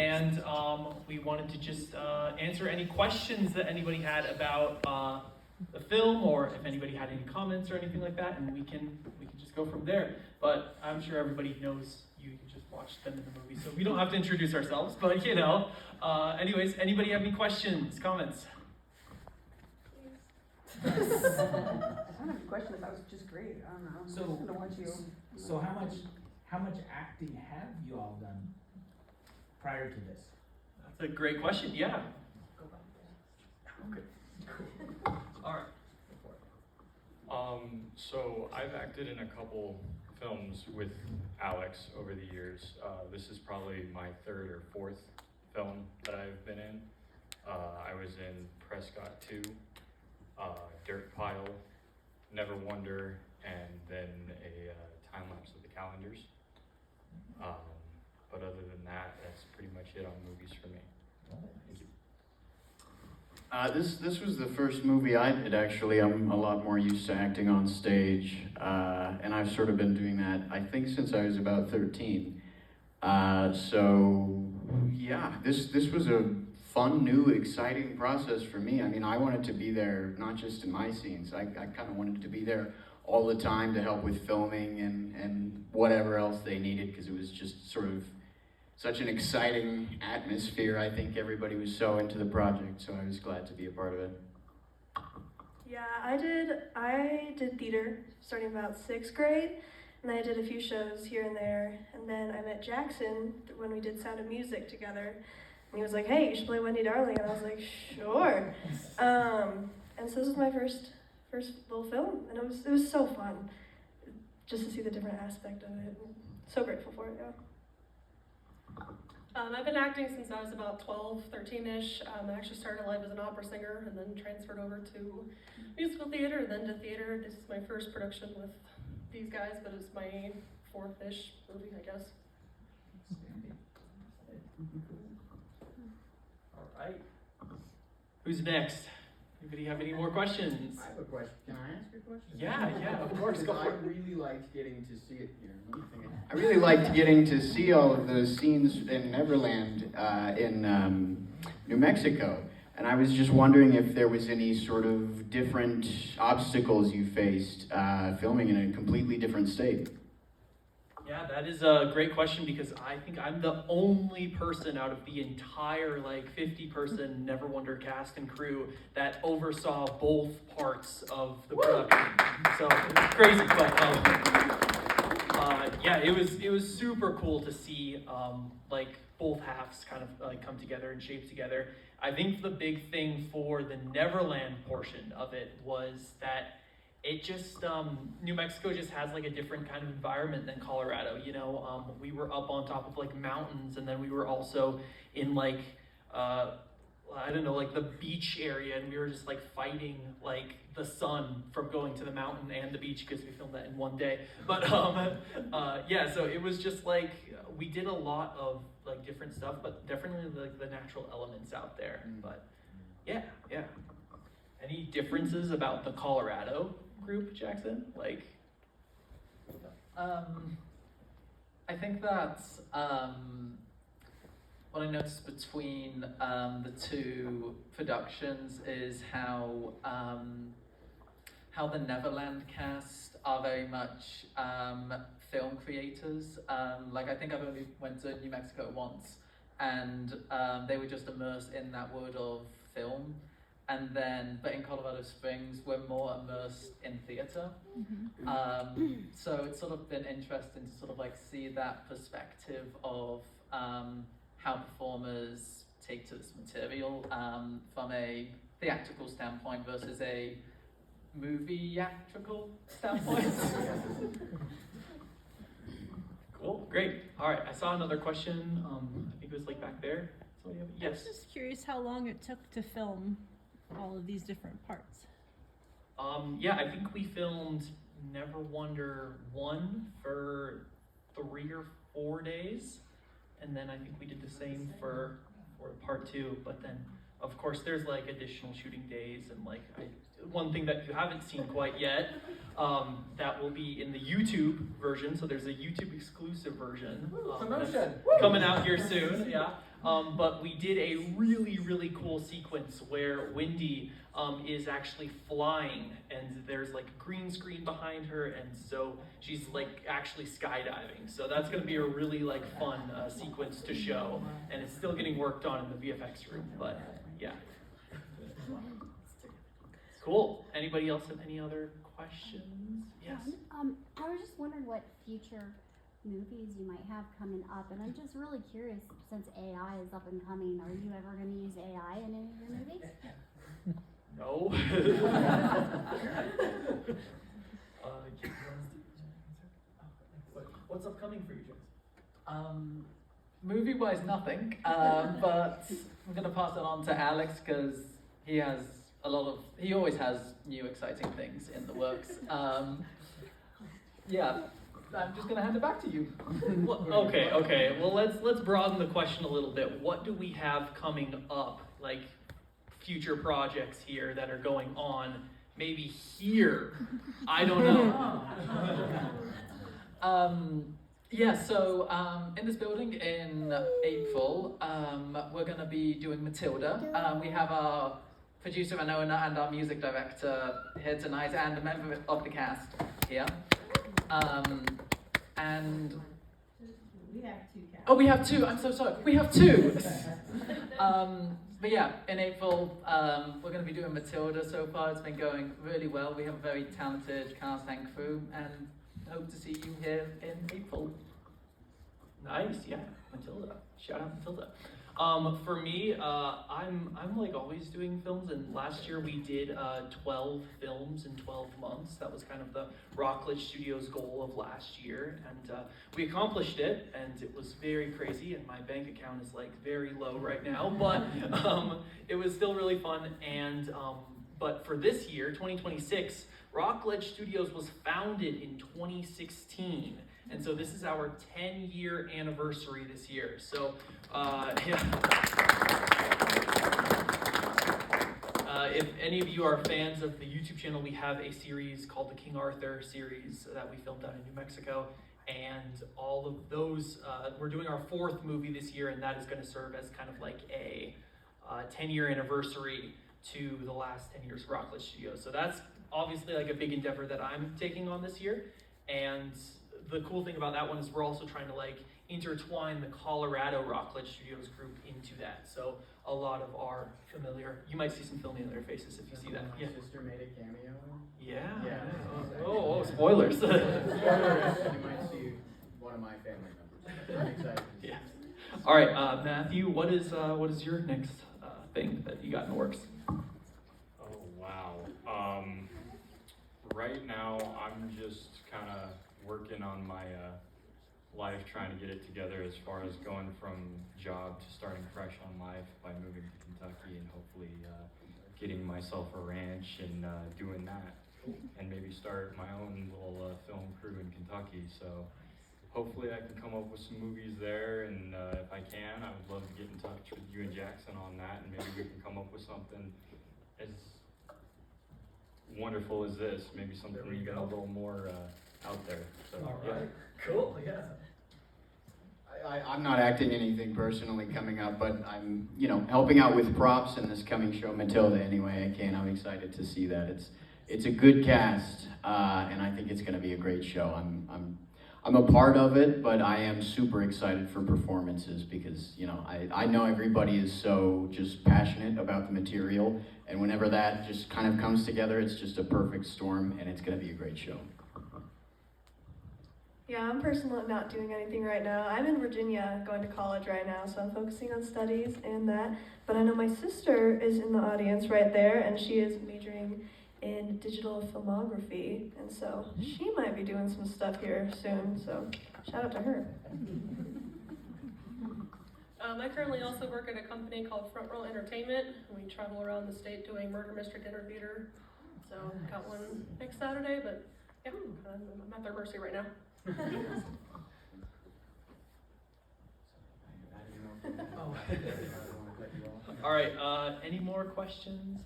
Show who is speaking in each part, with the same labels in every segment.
Speaker 1: and we wanted to just answer any questions that anybody had about the film, or if anybody had any comments or anything like that, and we can just go from there. But I'm sure everybody knows you just watched them in the movie, so we don't have to introduce ourselves. But anyways, anybody have any questions, comments?
Speaker 2: I don't have a question. That was just great. I don't know. I'm just gonna watch you.
Speaker 3: So how much acting have you all done prior to this?
Speaker 1: That's a great question. Yeah. Okay. Cool. All right.
Speaker 4: So I've acted in a couple films with Alex over the years. This is probably my third or fourth film that I've been in. I was in Prescott 2, Dirt Pile, Neverwonder, and then a time lapse of the calendars. But other than that, that's pretty much it on movies for me. Thank you.
Speaker 5: This was the first movie I did, actually. I'm a lot more used to acting on stage, and I've sort of been doing that, I think, since I was about 13. So yeah, this was a fun, new, exciting process for me. I mean, I wanted to be there, not just in my scenes. I kind of wanted to be there all the time to help with filming and whatever else they needed, because it was just sort of such an exciting atmosphere. I think everybody was so into the project, so I was glad to be a part of it.
Speaker 6: Yeah, I did theater starting about 6th grade, and I did a few shows here and there, and then I met Jackson when we did Sound of Music together, and he was like, hey, you should play Wendy Darling, and I was like, sure. And so this was my first little film, and it was so fun, just to see the different aspect of it. So grateful for it, yeah.
Speaker 7: I've been acting since I was about 12, 13-ish. I actually started life as an opera singer and then transferred over to musical theater, then to theater. This is my first production with these guys, but it's my fourth-ish movie, I guess.
Speaker 1: All right. Who's next? Anybody have any more questions?
Speaker 8: I have a question. Can I ask a question?
Speaker 1: Yeah, of course. Go for it.
Speaker 8: I really liked getting to see it here.
Speaker 5: I really liked getting to see all of those scenes in Neverland in New Mexico. And I was just wondering if there was any sort of different obstacles you faced filming in a completely different state.
Speaker 1: Yeah, that is a great question, because I think I'm the only person out of the entire 50-person Neverwonder cast and crew that oversaw both parts of the production. So it's crazy, but yeah, it was super cool to see both halves kind of come together and shape together. I think the big thing for the Neverland portion of it was that it just, New Mexico just has a different kind of environment than Colorado, we were up on top of mountains, and then we were also in the beach area, and we were just fighting the sun from going to the mountain and the beach, because we filmed that in one day. But yeah, so it was just we did a lot of different stuff, but definitely the natural elements out there. But yeah. Any differences about the Colorado group, Jackson?
Speaker 9: I think that what I noticed between the two productions is how the Neverland cast are very much film creators. I think I've only went to New Mexico once, and they were just immersed in that world of film. And then, but in Colorado Springs, we're more immersed in theater. So it's sort of been interesting to sort of see that perspective of how performers take to this material from a theatrical standpoint versus a movie-atrical standpoint.
Speaker 1: Cool, great. All right, I saw another question. I think it was back there. Yes.
Speaker 10: I was just curious how long it took to film all of these different parts.
Speaker 1: Yeah, I think we filmed Neverwonder 1 for 3 or 4 days, and then I think we did the same for part 2. But then, of course, there's additional shooting days, and one thing that you haven't seen quite yet, that will be in the YouTube version. So there's a YouTube exclusive version coming out here soon. Yeah, But we did a really, really cool sequence where Wendy is actually flying, and there's like a green screen behind her, and so she's like actually skydiving. So that's going to be a really like fun sequence to show, and it's still getting worked on in the VFX room. But yeah, cool. Anybody else have any other questions? Yes.
Speaker 11: I was just wondering what future movies you might have coming up, and I'm just really curious, since AI is up and coming, are you ever going to use AI in any of your movies?
Speaker 1: No. What's upcoming for you, James?
Speaker 9: Movie-wise, nothing. But I'm gonna pass it on to Alex because he always has new exciting things in the works. Yeah, I'm just gonna hand it back to you.
Speaker 1: Okay. Well, let's broaden the question a little bit. What do we have coming up, like future projects here that are going on? Maybe here. I don't know. In this building in April, we're going to be doing Matilda. We have our producer and owner and our music director here tonight, and a member of the cast here. And
Speaker 10: We have 2 cats.
Speaker 9: oh, we have 2. I'm so sorry. We have 2. But yeah, in April, we're going to be doing Matilda. So far, it's been going really well. We have a very talented cast and crew, and hope to see you here in April.
Speaker 1: Nice, yeah, Matilda. Shout out Matilda. For me, I'm like always doing films, and last year we did 12 films in 12 months. That was kind of the Rockledge Studios goal of last year, and we accomplished it, and it was very crazy, and my bank account is like very low right now, but it was still really fun. And but for this year, 2026, Rockledge Studios was founded in 2016. And so this is our 10-year anniversary this year. So, if any of you are fans of the YouTube channel, we have a series called the King Arthur series that we filmed out in New Mexico. And all of those, we're doing our 4th movie this year, and that is going to serve as kind of like a 10-year anniversary to the last 10 years of Rockledge Studios. So that's obviously like a big endeavor that I'm taking on this year. And the cool thing about that one is we're also trying to like intertwine the Colorado Rockledge Studios group into that. So a lot of our you might see some familiar faces if you see that.
Speaker 8: My sister made a cameo.
Speaker 1: Yeah.
Speaker 8: Yeah.
Speaker 1: Oh, spoilers.
Speaker 8: Spoilers, you might see one of my family members. I'm excited.
Speaker 1: Yeah. All right, Matthew, what is your next thing that you got in the works?
Speaker 4: Oh, wow. Right now, I'm just kind of working on my life, trying to get it together as far as going from job to starting fresh on life by moving to Kentucky and hopefully getting myself a ranch and doing that. And maybe start my own little film crew in Kentucky. So hopefully I can come up with some movies there, and if I can, I would love to get in touch with you and Jackson on that, and maybe we can come up with something as wonderful as this, maybe something even a little more out there. So,
Speaker 1: All right, cool, yeah.
Speaker 5: I'm not acting anything personally coming up, but I'm, helping out with props in this coming show, Matilda, any way I can. I'm excited to see that. It's a good cast, and I think it's going to be a great show. I'm a part of it, but I am super excited for performances because, I know everybody is so just passionate about the material, and whenever that just kind of comes together, it's just a perfect storm, and it's going to be a great show.
Speaker 6: Yeah, I'm personally not doing anything right now. I'm in Virginia going to college right now, so I'm focusing on studies and that. But I know my sister is in the audience right there, and she is majoring in digital filmography, and so she might be doing some stuff here soon, so shout out to her.
Speaker 7: I currently also work at a company called Front Row Entertainment. We travel around the state doing murder mystery dinner theater. So got one next Saturday, but yeah, I'm at their mercy right now.
Speaker 1: All right, any more questions?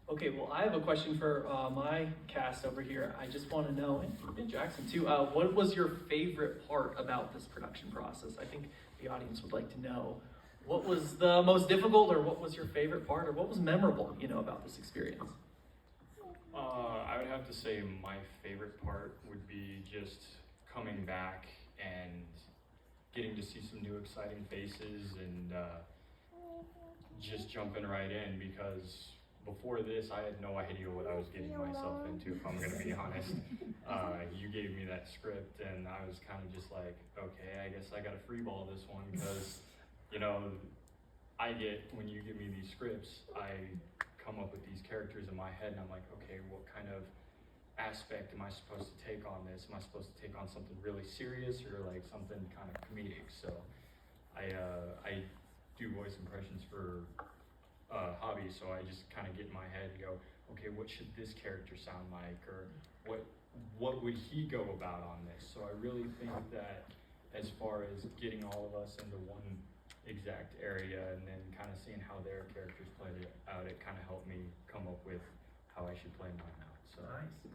Speaker 1: Okay, well, I have a question for my cast over here. I just want to know, and Jackson too, what was your favorite part about this production process? I think the audience would like to know, what was the most difficult, or what was your favorite part, or what was memorable, about this experience?
Speaker 4: I would have to say my favorite part would be just coming back and getting to see some new exciting faces and just jumping right in, because before this I had no idea what I was getting myself into, if I'm going to be honest. You gave me that script and I was kind of just like, okay, I guess I got to freeball this one, because when you give me these scripts, I come up with these characters in my head and I'm like, okay, what kind of aspect am I supposed to take on this? Am I supposed to take on something really serious or like something kind of comedic? So I do voice impressions for hobby, so I just kind of get in my head and go, okay, what should this character sound like, or what would he go about on this? So I really think that as far as getting all of us into one exact area and then kind of seeing how their characters played it out, it kind of helped me come up with how I should play mine out. So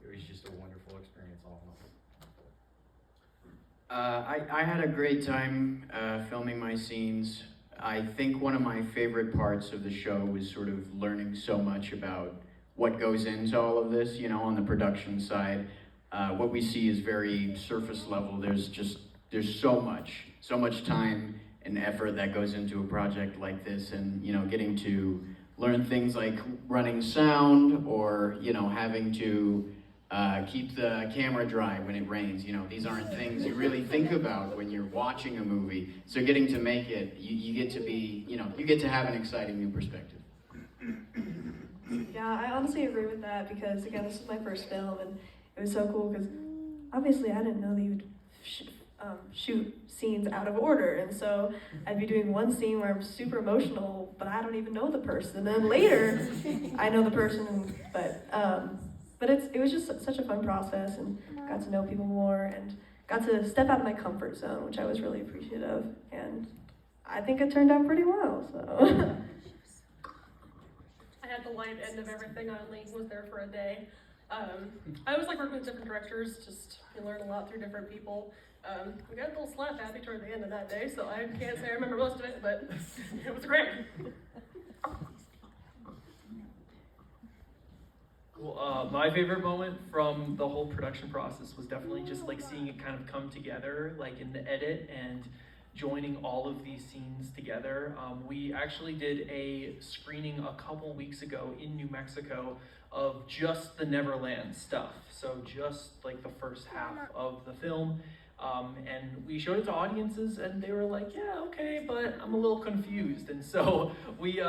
Speaker 4: it was just a wonderful experience all in all.
Speaker 5: I had a great time filming my scenes. I think one of my favorite parts of the show was sort of learning so much about what goes into all of this, on the production side. What we see is very surface level. There's so much time and effort that goes into a project like this, and getting to learn things like running sound, or having to keep the camera dry when it rains. These aren't things you really think about when you're watching a movie. So getting to make it, you get to be, you get to have an exciting new perspective.
Speaker 6: Yeah, I honestly agree with that, because again, this was my first film, and it was so cool because obviously I didn't know that you would shoot scenes out of order, and so I'd be doing one scene where I'm super emotional, but I don't even know the person, and then later I know the person, but it was just such a fun process, and got to know people more, and got to step out of my comfort zone, which I was really appreciative of, and I think it turned out pretty well, so.
Speaker 7: I had the light end of everything. I only was there for a day. I always like working with different directors, just you learn a lot through different people. We got a little slap happy toward the end of that day, so I can't say I remember most of it, but it was great.
Speaker 1: Cool. My favorite moment from the whole production process was definitely just like seeing it kind of come together, like in the edit, and joining all of these scenes together. We actually did a screening a couple weeks ago in New Mexico of just the Neverland stuff. So just like the first half of the film. And we showed it to audiences and they were like, yeah, okay, but I'm a little confused. And so we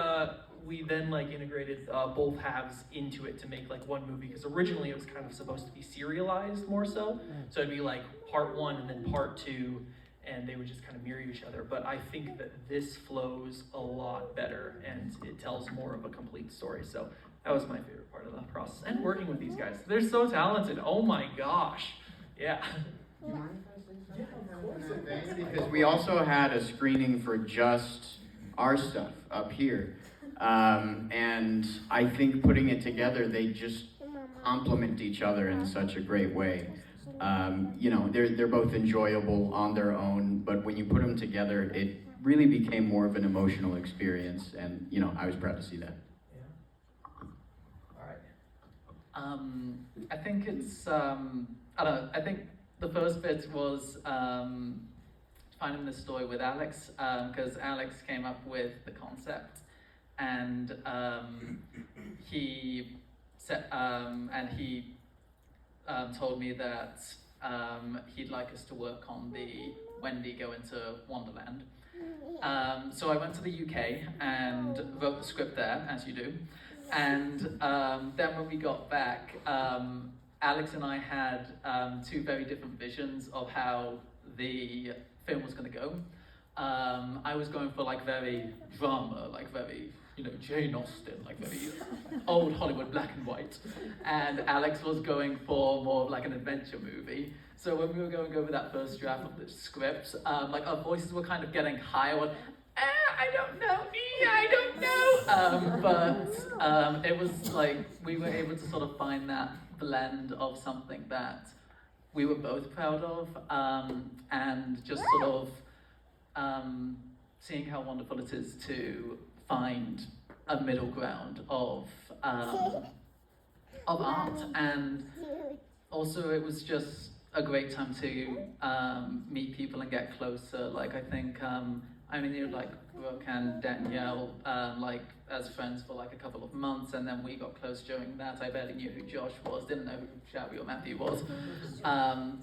Speaker 1: then like integrated both halves into it to make like one movie, because originally it was kind of supposed to be serialized more so. So it'd be like part one and then part two, and they would just kind of mirror each other. But I think that this flows a lot better and it tells more of a complete story. So that was my favorite part of the process. And working with these guys. They're so talented. Oh my gosh. Yeah.
Speaker 5: Because we also had a screening for just our stuff up here. And I think putting it together, they just complement each other in such a great way. They're both enjoyable on their own, but when you put them together, it really became more of an emotional experience, and I was proud to see that.
Speaker 9: I think it's, I don't know, I think the first bit was finding the story with Alex, because Alex came up with the concept, and he told me that he'd like us to work on the Wendy Go Into Wonderland. So I went to the UK and wrote the script there, as you do. And then when we got back, Alex and I had two very different visions of how the film was going to go. I was going for like very drama, like very, Jane Austen, like very old Hollywood black and white. And Alex was going for more of like an adventure movie. So when we were going over that first draft of the script, like our voices were kind of getting higher. I don't know, I don't know. But it was like we were able to sort of find that blend of something that we were both proud of, and just sort of seeing how wonderful it is to find a middle ground of art, and also it was just a great time to meet people and get closer. Like I think I knew like Brooke and Danielle like as friends for like a couple of months, and then we got close during that. I barely knew who Josh was, didn't know who Shabby or Matthew was.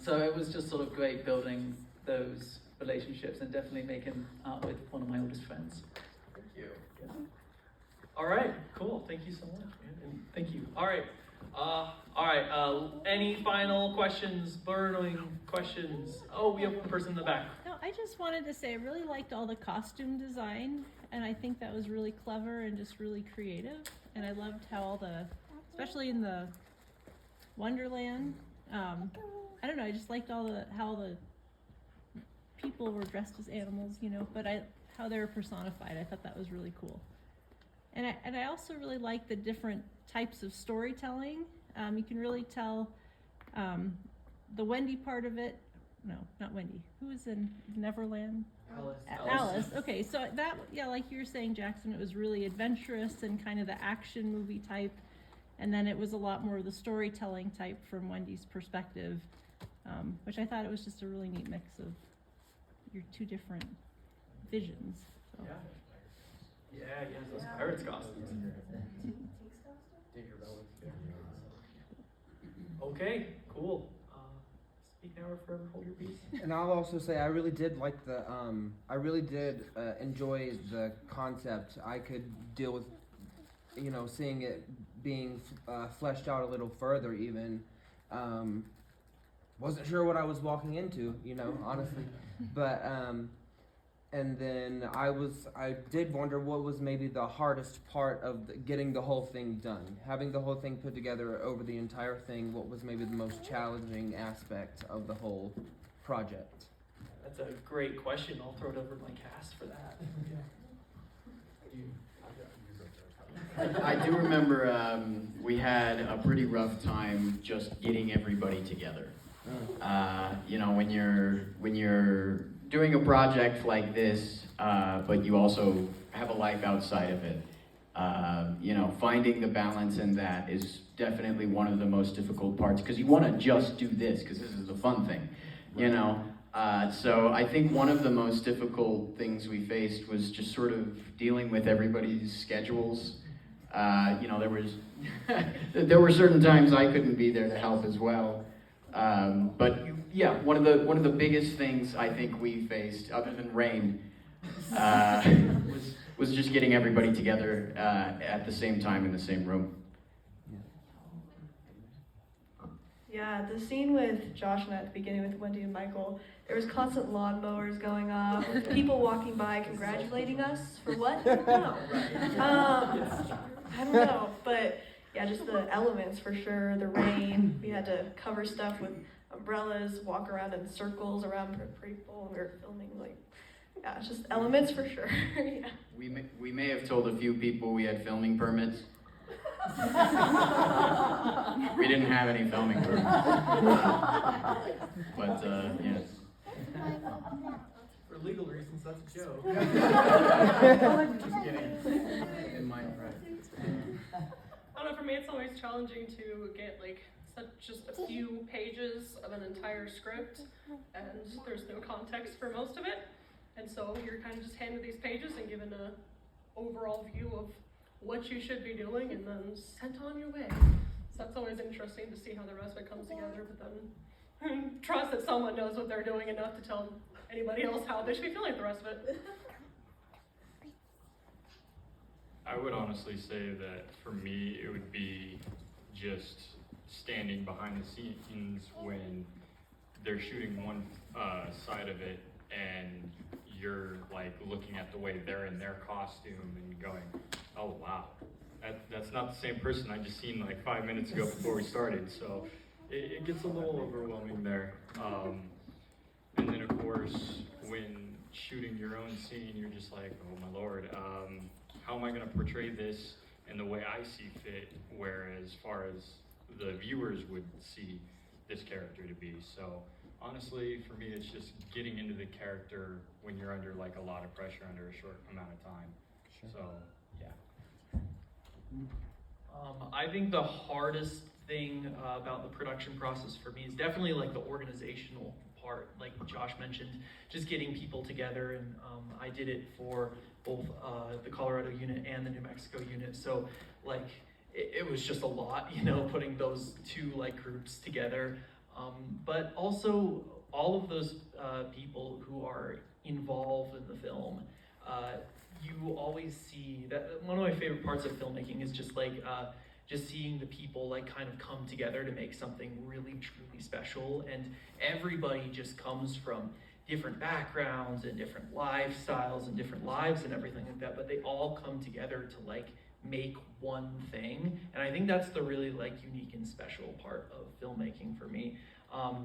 Speaker 9: So it was just sort of great building those relationships and definitely making art with one of my oldest friends.
Speaker 1: Thank you. Yeah. All right, cool. Thank you so much, man. And thank you. All right. Any final questions, burning questions? Oh, we have one person in the back.
Speaker 10: No, I just wanted to say I really liked all the costume design, and I think that was really clever and just really creative. And I loved how all the, especially in the Wonderland, I don't know, I just liked how the people were dressed as animals, you know, but how they were personified. I thought that was really cool. And I also really like the different types of storytelling. You can really tell the Wendy part of it. No, not Wendy. Who was in Neverland? Alice. Okay, so that, yeah, like you were saying, Jackson, it was really adventurous and kind of the action movie type. And then it was a lot more of the storytelling type from Wendy's perspective, which I thought it was just a really neat mix of your two different visions. So.
Speaker 1: Yeah, those pirates costumes. Okay, cool. Speak now or forever hold your peace.
Speaker 12: And I'll also say I really did like the I really did enjoy the concept. I could deal with, you know, seeing it being fleshed out a little further even. Wasn't sure what I was walking into, you know, honestly. But and then I did wonder what was maybe the hardest part of getting the whole thing done. Having the whole thing put together over the entire thing, what was maybe the most challenging aspect of the whole project?
Speaker 1: That's a great question. I'll throw it over to my cast for that.
Speaker 5: I do remember we had a pretty rough time just getting everybody together. You know, when you're doing a project like this, but you also have a life outside of it, you know, finding the balance in that is definitely one of the most difficult parts, because you want to just do this because this is the fun thing, you know. So I think one of the most difficult things we faced was just sort of dealing with everybody's schedules. You know, there were certain times I couldn't be there to help as well. But yeah, one of the biggest things I think we faced, other than rain, was just getting everybody together at the same time in the same room.
Speaker 6: Yeah, the scene with Josh and I at the beginning with Wendy and Michael, there was constant lawnmowers going off, with people walking by congratulating us for what? I don't know. I don't know, but yeah, just the elements for sure, the rain, we had to cover stuff with umbrellas, walk around in circles around people, and we were filming, like, yeah, it's just elements for sure. Yeah.
Speaker 5: We may have told a few people we had filming permits. We didn't have any filming permits. But, yes.
Speaker 1: For legal reasons, that's a joke.
Speaker 8: Just kidding. In my right.
Speaker 7: I don't know, for me it's always challenging to get like just a few pages of an entire script, and there's no context for most of it, and so you're kind of just handed these pages and given a overall view of what you should be doing and then sent on your way. So that's always interesting to see how the rest of it comes together, but then trust that someone knows what they're doing enough to tell anybody else how they should be feeling the rest of it.
Speaker 4: I would honestly say that for me, it would be just standing behind the scenes when they're shooting one side of it and you're like looking at the way they're in their costume and going, oh wow, that's not the same person I just seen like 5 minutes ago before we started. So it gets a little overwhelming there. And then of course, when shooting your own scene, you're just like, oh my Lord, how am I going to portray this in the way I see fit, whereas far as the viewers would see this character to be. So honestly, for me, it's just getting into the character when you're under like a lot of pressure under a short amount of time.
Speaker 12: Sure.
Speaker 4: So, yeah.
Speaker 1: I think the hardest thing about the production process for me is definitely like the organizational part, like Josh mentioned, just getting people together. And I did it for both the Colorado unit and the New Mexico unit. So like it was just a lot, you know, putting those two like groups together. But also all of those people who are involved in the film, you always see that one of my favorite parts of filmmaking is just like just seeing the people like kind of come together to make something really truly special. And everybody just comes from different backgrounds and different lifestyles and different lives and everything like that, but they all come together to like make one thing. And I think that's the really like unique and special part of filmmaking for me.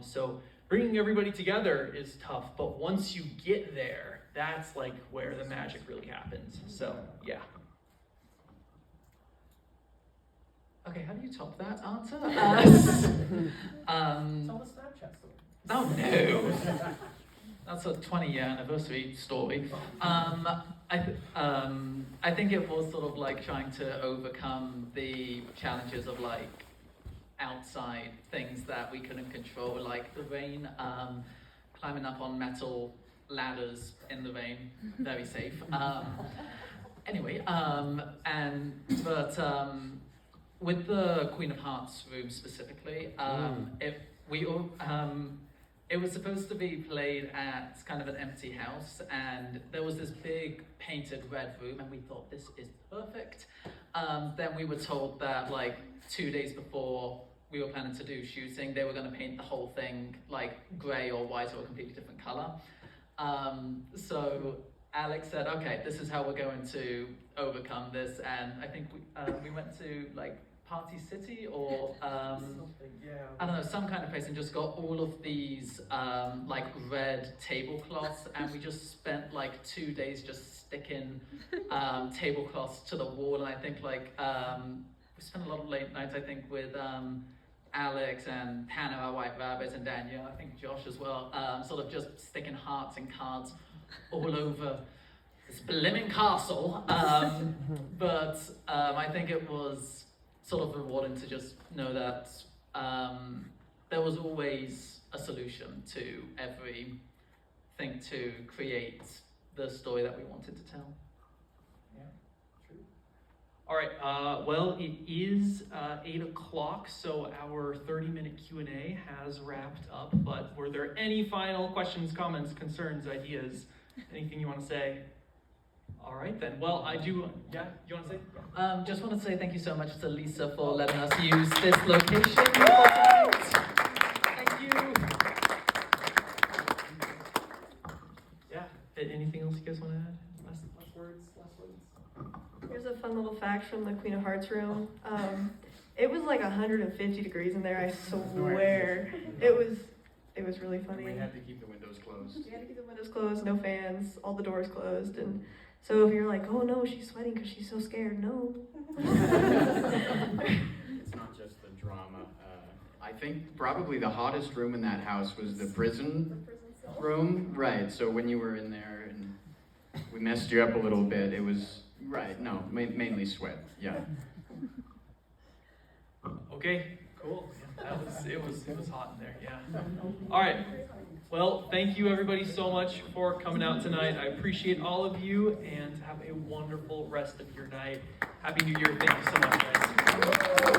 Speaker 1: So bringing everybody together is tough, but once you get there, that's like where the magic really happens. So yeah.
Speaker 9: Okay, how do you top that answer?
Speaker 3: Tell the Snapchat story.
Speaker 9: Oh no, that's a 20-year anniversary story. I think it was sort of like trying to overcome the challenges of like outside things that we couldn't control, like the rain, climbing up on metal ladders in the rain, very safe. Anyway, with the Queen of Hearts room specifically, it was supposed to be played at kind of an empty house, and there was this big painted red room, and we thought this is perfect. Then we were told that like 2 days before we were planning to do shooting, they were going to paint the whole thing like grey or white or a completely different color. So Alex said, okay, this is how we're going to overcome this, and I think we went to like Party City or I don't know, some kind of place, and just got all of these like red tablecloths, and we just spent like 2 days just sticking tablecloths to the wall. And I think like we spent a lot of late nights, I think, with Alex and Hannah, our white rabbit, and Daniel, I think Josh as well, sort of just sticking hearts and cards all over this blimmin' castle. But I think it was sort of rewarding to just know that there was always a solution to everything to create the story that we wanted to tell.
Speaker 1: Yeah, true. All right, well, it is 8 o'clock, so our 30-minute Q&A has wrapped up, but were there any final questions, comments, concerns, ideas, anything you want to say? All right then, well, I do, yeah, you want to say?
Speaker 9: Just want to say thank you so much to Lisa for letting us use this location.
Speaker 1: Thank you. Yeah, anything else you guys want to add? Last words?
Speaker 6: Here's a fun little fact from the Queen of Hearts room. It was like 150 degrees in there, I swear. It was really funny.
Speaker 5: We had to keep the windows closed.
Speaker 6: We had to keep the windows closed, no fans, all the doors closed, and so if you're like, oh no, she's sweating because she's so scared, no.
Speaker 5: It's not just the drama. I think probably the hottest room in that house was the prison room. Right, so when you were in there and we messed you up a little bit, it was, right, no, mainly sweat, yeah.
Speaker 1: Okay, cool. Yeah, it was hot in there, yeah. All right. Well, thank you everybody so much for coming out tonight. I appreciate all of you, and have a wonderful rest of your night. Happy New Year. Thank you so much, guys.